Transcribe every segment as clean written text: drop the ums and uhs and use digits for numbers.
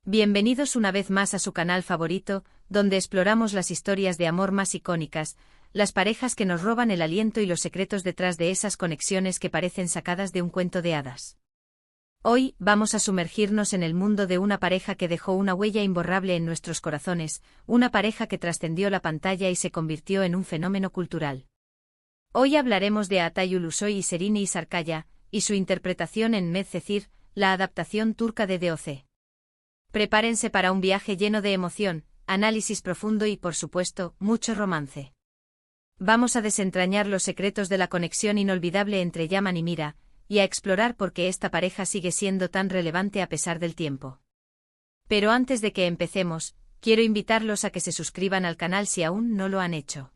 Bienvenidos una vez más a su canal favorito, donde exploramos las historias de amor más icónicas, las parejas que nos roban el aliento y los secretos detrás de esas conexiones que parecen sacadas de un cuento de hadas. Hoy, vamos a sumergirnos en el mundo de una pareja que dejó una huella imborrable en nuestros corazones, una pareja que trascendió la pantalla y se convirtió en un fenómeno cultural. Hoy hablaremos de Atay Ulusoy y Şehrine Sarıkaya, y su interpretación en Medcezir, la adaptación turca de DOC. Prepárense para un viaje lleno de emoción, análisis profundo y, por supuesto, mucho romance. Vamos a desentrañar los secretos de la conexión inolvidable entre Yaman y Mira, y a explorar por qué esta pareja sigue siendo tan relevante a pesar del tiempo. Pero antes de que empecemos, quiero invitarlos a que se suscriban al canal si aún no lo han hecho.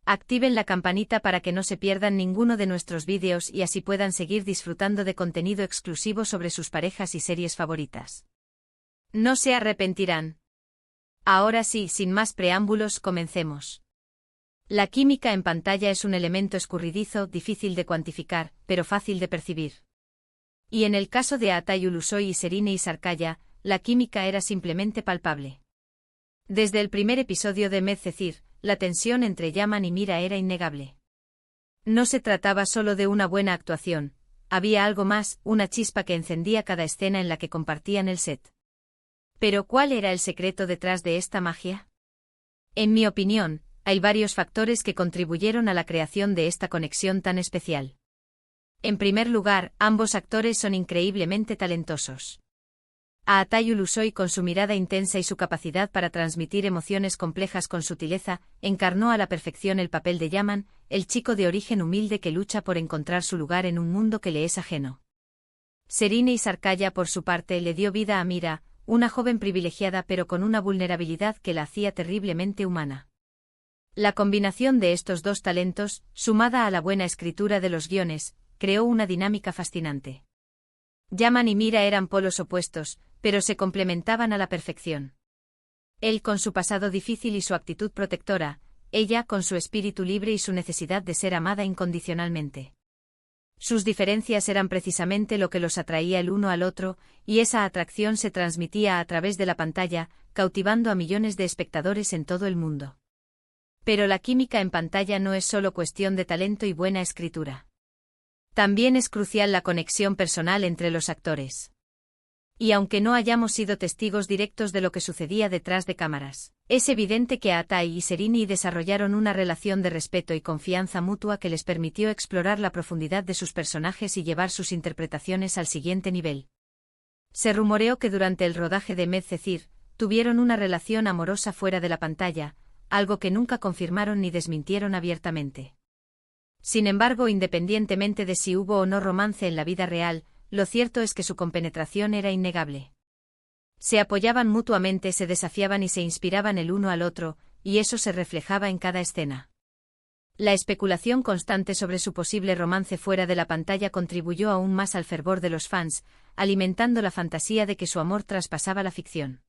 Activen la campanita para que no se pierdan ninguno de nuestros vídeos y así puedan seguir disfrutando de contenido exclusivo sobre sus parejas y series favoritas. No se arrepentirán. Ahora sí, sin más preámbulos, comencemos. La química en pantalla es un elemento escurridizo, difícil de cuantificar, pero fácil de percibir. Y en el caso de Atay Ulusoy y Şehrine Sarıkaya, la química era simplemente palpable. Desde el primer episodio de Medcezir, la tensión entre Yaman y Mira era innegable. No se trataba solo de una buena actuación, había algo más, una chispa que encendía cada escena en la que compartían el set. Pero ¿cuál era el secreto detrás de esta magia? En mi opinión, hay varios factores que contribuyeron a la creación de esta conexión tan especial. En primer lugar, ambos actores son increíblemente talentosos. Atay Ulusoy, con su mirada intensa y su capacidad para transmitir emociones complejas con sutileza, encarnó a la perfección el papel de Yaman, el chico de origen humilde que lucha por encontrar su lugar en un mundo que le es ajeno. Şehrine Sarıkaya, por su parte, le dio vida a Mira, una joven privilegiada pero con una vulnerabilidad que la hacía terriblemente humana. La combinación de estos dos talentos, sumada a la buena escritura de los guiones, creó una dinámica fascinante. Yaman y Mira eran polos opuestos, pero se complementaban a la perfección. Él con su pasado difícil y su actitud protectora, ella con su espíritu libre y su necesidad de ser amada incondicionalmente. Sus diferencias eran precisamente lo que los atraía el uno al otro, y esa atracción se transmitía a través de la pantalla, cautivando a millones de espectadores en todo el mundo. Pero la química en pantalla no es solo cuestión de talento y buena escritura. También es crucial la conexión personal entre los actores. Y aunque no hayamos sido testigos directos de lo que sucedía detrás de cámaras, es evidente que Atay y Şehrine desarrollaron una relación de respeto y confianza mutua que les permitió explorar la profundidad de sus personajes y llevar sus interpretaciones al siguiente nivel. Se rumoreó que durante el rodaje de Medcezir, tuvieron una relación amorosa fuera de la pantalla, algo que nunca confirmaron ni desmintieron abiertamente. Sin embargo, independientemente de si hubo o no romance en la vida real, lo cierto es que su compenetración era innegable. Se apoyaban mutuamente, se desafiaban y se inspiraban el uno al otro, y eso se reflejaba en cada escena. La especulación constante sobre su posible romance fuera de la pantalla contribuyó aún más al fervor de los fans, alimentando la fantasía de que su amor traspasaba la ficción.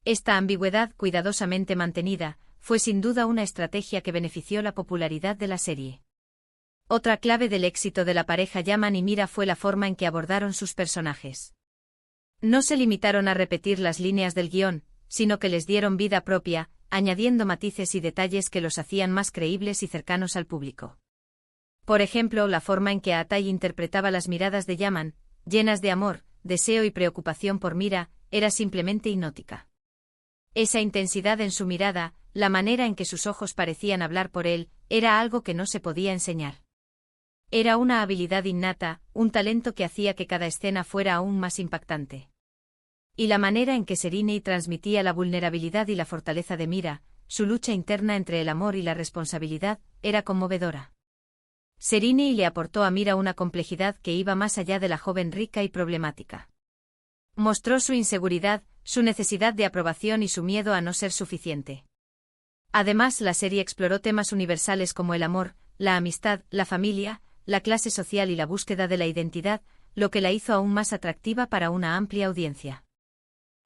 Esta ambigüedad, cuidadosamente mantenida, fue sin duda una estrategia que benefició la popularidad de la serie. Otra clave del éxito de la pareja Yaman y Mira fue la forma en que abordaron sus personajes. No se limitaron a repetir las líneas del guión, sino que les dieron vida propia, añadiendo matices y detalles que los hacían más creíbles y cercanos al público. Por ejemplo, la forma en que Atay interpretaba las miradas de Yaman, llenas de amor, deseo y preocupación por Mira, era simplemente hipnótica. Esa intensidad en su mirada, la manera en que sus ojos parecían hablar por él, era algo que no se podía enseñar. Era una habilidad innata, un talento que hacía que cada escena fuera aún más impactante. Y la manera en que Şehrine transmitía la vulnerabilidad y la fortaleza de Mira, su lucha interna entre el amor y la responsabilidad, era conmovedora. Şehrine le aportó a Mira una complejidad que iba más allá de la joven rica y problemática. Mostró su inseguridad, su necesidad de aprobación y su miedo a no ser suficiente. Además, la serie exploró temas universales como el amor, la amistad, la familia, la clase social y la búsqueda de la identidad, lo que la hizo aún más atractiva para una amplia audiencia.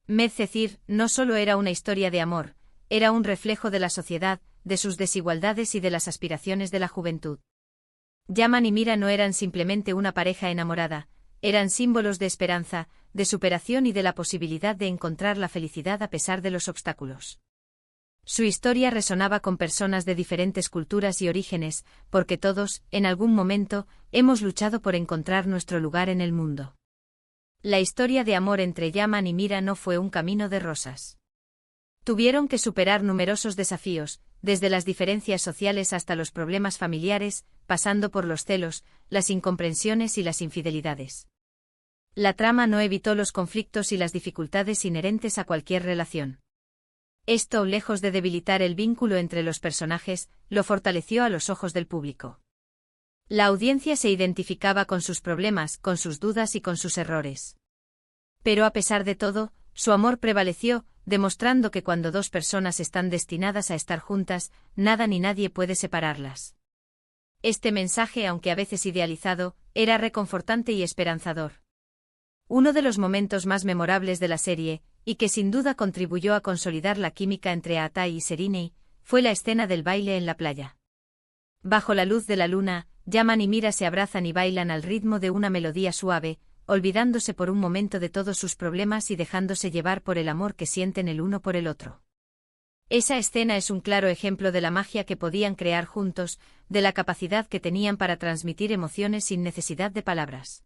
Medcezir no solo era una historia de amor, era un reflejo de la sociedad, de sus desigualdades y de las aspiraciones de la juventud. Yaman y Mira no eran simplemente una pareja enamorada, eran símbolos de esperanza, de superación y de la posibilidad de encontrar la felicidad a pesar de los obstáculos. Su historia resonaba con personas de diferentes culturas y orígenes, porque todos, en algún momento, hemos luchado por encontrar nuestro lugar en el mundo. La historia de amor entre Yaman y Mira no fue un camino de rosas. Tuvieron que superar numerosos desafíos, desde las diferencias sociales hasta los problemas familiares, pasando por los celos, las incomprensiones y las infidelidades. La trama no evitó los conflictos y las dificultades inherentes a cualquier relación. Esto, lejos de debilitar el vínculo entre los personajes, lo fortaleció a los ojos del público. La audiencia se identificaba con sus problemas, con sus dudas y con sus errores. Pero a pesar de todo, su amor prevaleció, demostrando que cuando dos personas están destinadas a estar juntas, nada ni nadie puede separarlas. Este mensaje, aunque a veces idealizado, era reconfortante y esperanzador. Uno de los momentos más memorables de la serie, y que sin duda contribuyó a consolidar la química entre Atai y Serinei, fue la escena del baile en la playa. Bajo la luz de la luna, Yaman y Mira se abrazan y bailan al ritmo de una melodía suave, olvidándose por un momento de todos sus problemas y dejándose llevar por el amor que sienten el uno por el otro. Esa escena es un claro ejemplo de la magia que podían crear juntos, de la capacidad que tenían para transmitir emociones sin necesidad de palabras.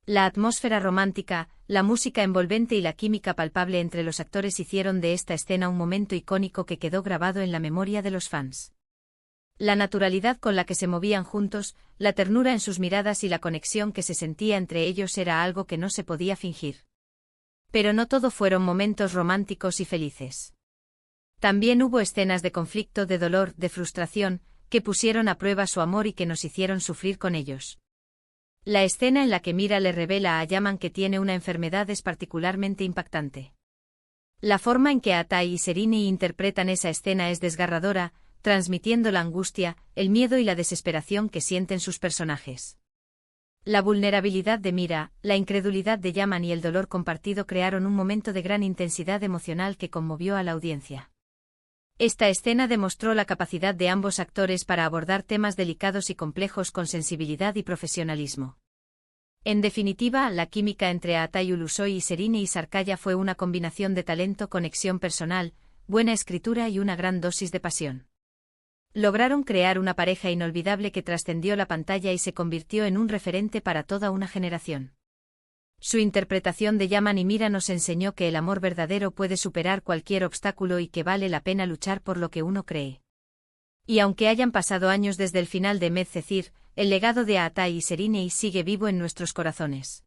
La atmósfera romántica, la música envolvente y la química palpable entre los actores hicieron de esta escena un momento icónico que quedó grabado en la memoria de los fans. La naturalidad con la que se movían juntos, la ternura en sus miradas y la conexión que se sentía entre ellos era algo que no se podía fingir. Pero no todo fueron momentos románticos y felices. También hubo escenas de conflicto, de dolor, de frustración, que pusieron a prueba su amor y que nos hicieron sufrir con ellos. La escena en la que Mira le revela a Yaman que tiene una enfermedad es particularmente impactante. La forma en que Atai y Serinei interpretan esa escena es desgarradora, transmitiendo la angustia, el miedo y la desesperación que sienten sus personajes. La vulnerabilidad de Mira, la incredulidad de Yaman y el dolor compartido crearon un momento de gran intensidad emocional que conmovió a la audiencia. Esta escena demostró la capacidad de ambos actores para abordar temas delicados y complejos con sensibilidad y profesionalismo. En definitiva, la química entre Atai Ulusoy y Serinei Sarkaya fue una combinación de talento, conexión personal, buena escritura y una gran dosis de pasión. Lograron crear una pareja inolvidable que trascendió la pantalla y se convirtió en un referente para toda una generación. Su interpretación de Yaman y Mira nos enseñó que el amor verdadero puede superar cualquier obstáculo y que vale la pena luchar por lo que uno cree. Y aunque hayan pasado años desde el final de Medcezir, el legado de Atai y Serinei sigue vivo en nuestros corazones.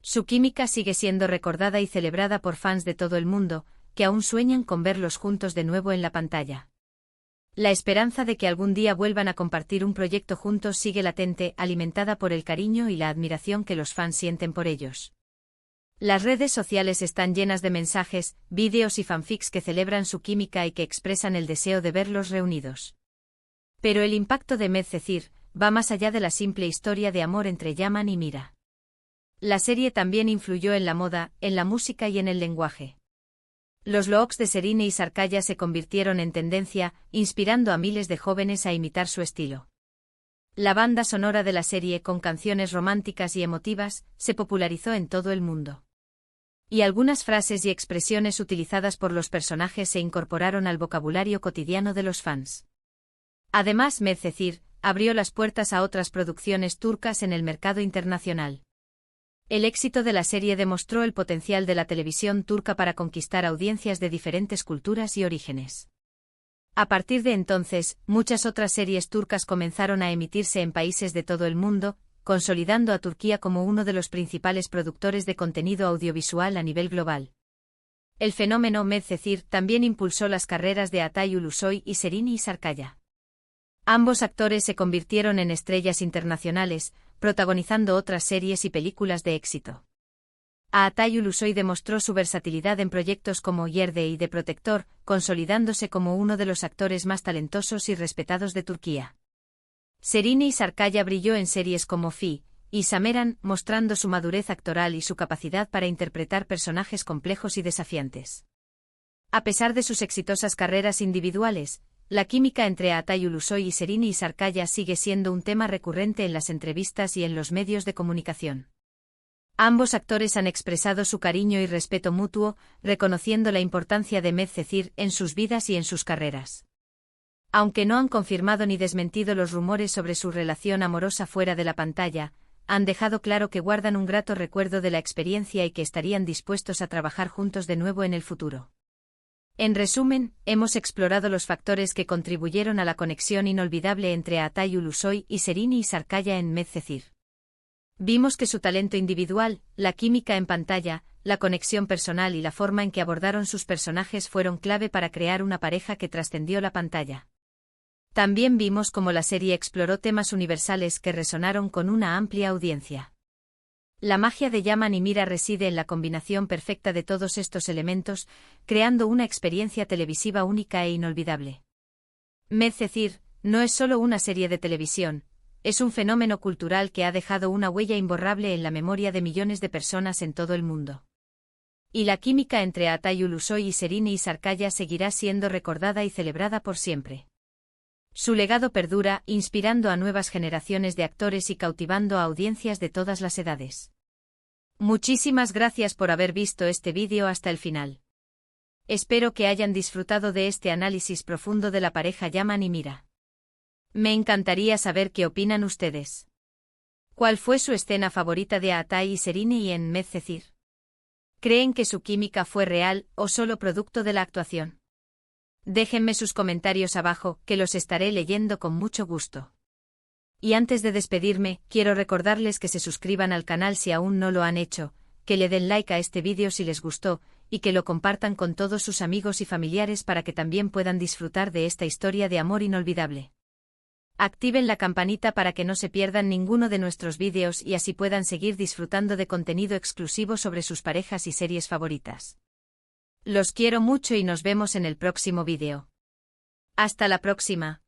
Su química sigue siendo recordada y celebrada por fans de todo el mundo, que aún sueñan con verlos juntos de nuevo en la pantalla. La esperanza de que algún día vuelvan a compartir un proyecto juntos sigue latente, alimentada por el cariño y la admiración que los fans sienten por ellos. Las redes sociales están llenas de mensajes, vídeos y fanfics que celebran su química y que expresan el deseo de verlos reunidos. Pero el impacto de Medcezir va más allá de la simple historia de amor entre Yaman y Mira. La serie también influyó en la moda, en la música y en el lenguaje. Los looks de Serinei Sarkaya se convirtieron en tendencia, inspirando a miles de jóvenes a imitar su estilo. La banda sonora de la serie, con canciones románticas y emotivas, se popularizó en todo el mundo. Y algunas frases y expresiones utilizadas por los personajes se incorporaron al vocabulario cotidiano de los fans. Además, Medcezir abrió las puertas a otras producciones turcas en el mercado internacional. El éxito de la serie demostró el potencial de la televisión turca para conquistar audiencias de diferentes culturas y orígenes. A partir de entonces, muchas otras series turcas comenzaron a emitirse en países de todo el mundo, consolidando a Turquía como uno de los principales productores de contenido audiovisual a nivel global. El fenómeno Medcezir también impulsó las carreras de Atai Ulusoy y Serinei Sarkaya. Ambos actores se convirtieron en estrellas internacionales, protagonizando otras series y películas de éxito. Atai Ulusoy demostró su versatilidad en proyectos como Yerde y The Protector, consolidándose como uno de los actores más talentosos y respetados de Turquía. Serinei Sarkaya brilló en series como Fi y Sameran, mostrando su madurez actoral y su capacidad para interpretar personajes complejos y desafiantes. A pesar de sus exitosas carreras individuales, la química entre Atai Ulusoy y Serinei Sarkaya sigue siendo un tema recurrente en las entrevistas y en los medios de comunicación. Ambos actores han expresado su cariño y respeto mutuo, reconociendo la importancia de Medcezir en sus vidas y en sus carreras. Aunque no han confirmado ni desmentido los rumores sobre su relación amorosa fuera de la pantalla, han dejado claro que guardan un grato recuerdo de la experiencia y que estarían dispuestos a trabajar juntos de nuevo en el futuro. En resumen, hemos explorado los factores que contribuyeron a la conexión inolvidable entre Atay Ulusoy y Sereni Sarkaya en Medcezir. Vimos que su talento individual, la química en pantalla, la conexión personal y la forma en que abordaron sus personajes fueron clave para crear una pareja que trascendió la pantalla. También vimos cómo la serie exploró temas universales que resonaron con una amplia audiencia. La magia de Yaman y Mira reside en la combinación perfecta de todos estos elementos, creando una experiencia televisiva única e inolvidable. Medcezir no es solo una serie de televisión, es un fenómeno cultural que ha dejado una huella imborrable en la memoria de millones de personas en todo el mundo. Y la química entre Atay Ulusoy y Sereni Sarkaya seguirá siendo recordada y celebrada por siempre. Su legado perdura, inspirando a nuevas generaciones de actores y cautivando a audiencias de todas las edades. Muchísimas gracias por haber visto este vídeo hasta el final. Espero que hayan disfrutado de este análisis profundo de la pareja Yaman y Mira. Me encantaría saber qué opinan ustedes. ¿Cuál fue su escena favorita de Atay y Sereni en Medcezir? ¿Creen que su química fue real o solo producto de la actuación? Déjenme sus comentarios abajo, que los estaré leyendo con mucho gusto. Y antes de despedirme, quiero recordarles que se suscriban al canal si aún no lo han hecho, que le den like a este vídeo si les gustó, y que lo compartan con todos sus amigos y familiares para que también puedan disfrutar de esta historia de amor inolvidable. Activen la campanita para que no se pierdan ninguno de nuestros vídeos y así puedan seguir disfrutando de contenido exclusivo sobre sus parejas y series favoritas. Los quiero mucho y nos vemos en el próximo vídeo. Hasta la próxima.